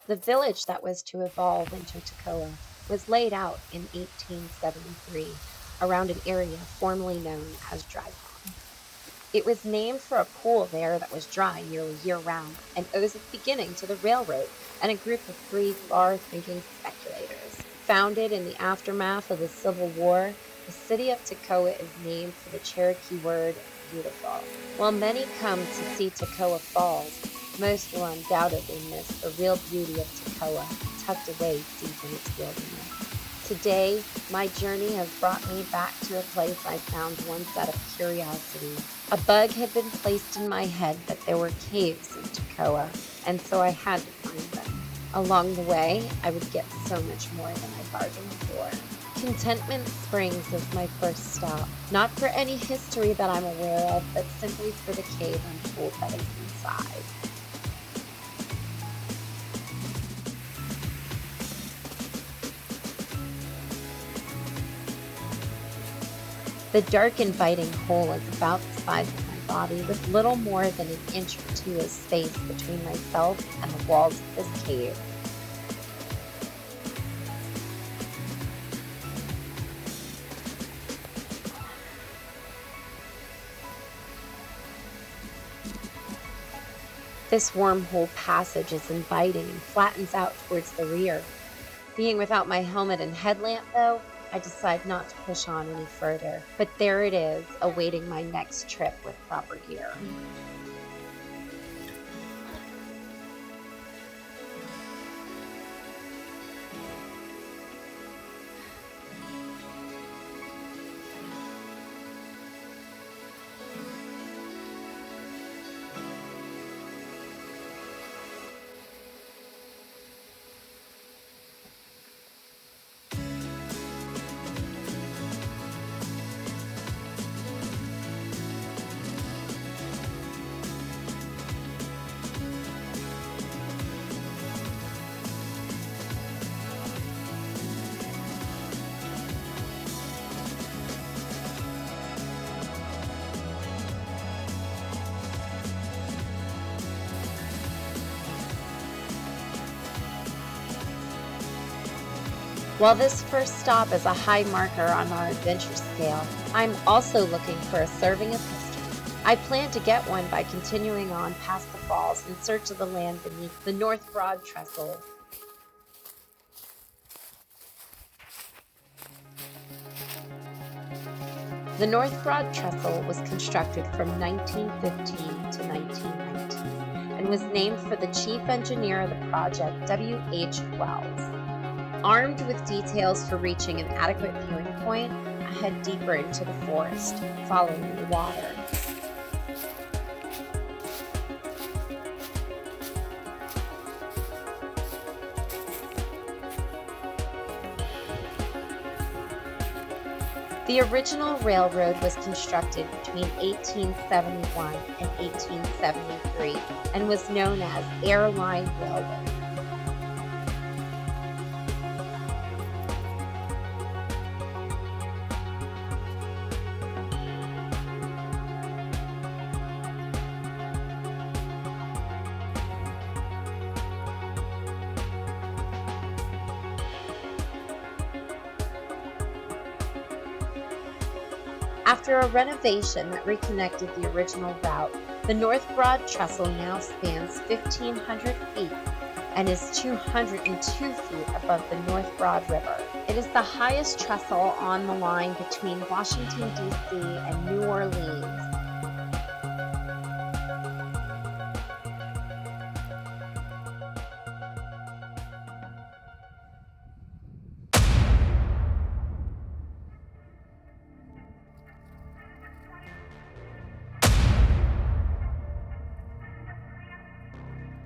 The village that was to evolve into Toccoa was laid out in 1873 around an area formerly known as Dry Pond. It was named for a pool there that was dry nearly year-round and owes its beginning to the railroad and a group of three far-thinking speculators. Founded in the aftermath of the Civil War, the city of Toccoa is named for the Cherokee word beautiful. While many come to see Toccoa Falls, most will undoubtedly miss the real beauty of Toccoa tucked away deep in its wilderness. Today, my journey has brought me back to a place I found once out of curiosity. A bug had been placed in my head that there were caves in Toccoa, and so I had to find them. Along the way, I would get so much more than I bargained for. Contentment Springs is my first stop, not for any history that I'm aware of, but simply for the cave I'm told that is inside. The dark, inviting hole is about the size of my body, with little more than an inch or two of space between myself and the walls of this cave. This wormhole passage is inviting and flattens out towards the rear. Being without my helmet and headlamp, though, I decide not to push on any further, but there it is, awaiting my next trip with proper gear. While this first stop is a high marker on our adventure scale, I'm also looking for a serving of history. I plan to get one by continuing on past the falls in search of the land beneath the North Broad Trestle. The North Broad Trestle was constructed from 1915 to 1919 and was named for the chief engineer of the project, W.H. Wells. Armed with details for reaching an adequate viewing point, I head deeper into the forest, following the water. The original railroad was constructed between 1871 and 1873 and was known as Airline Railroad. After a renovation that reconnected the original route, the North Broad Trestle now spans 1,500 feet and is 202 feet above the North Broad River. It is the highest trestle on the line between Washington, D.C. and New Orleans.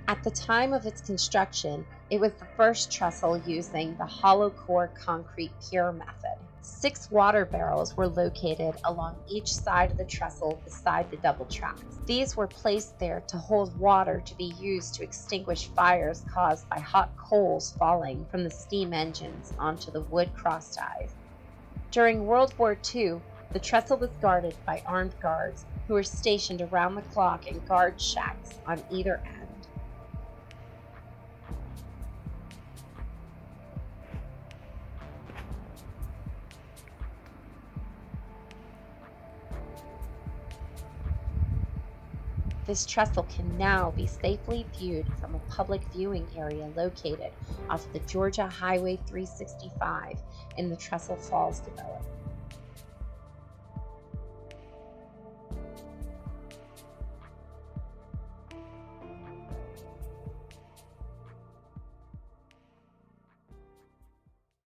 At the time of its construction, it was the first trestle using the hollow core concrete pier method. 6 water barrels were located along each side of the trestle beside the double tracks. These were placed there to hold water to be used to extinguish fires caused by hot coals falling from the steam engines onto the wood crossties. During World War II, the trestle was guarded by armed guards who were stationed around the clock in guard shacks on either end. This trestle can now be safely viewed from a public viewing area located off the Georgia Highway 365 in the Trestle Falls development.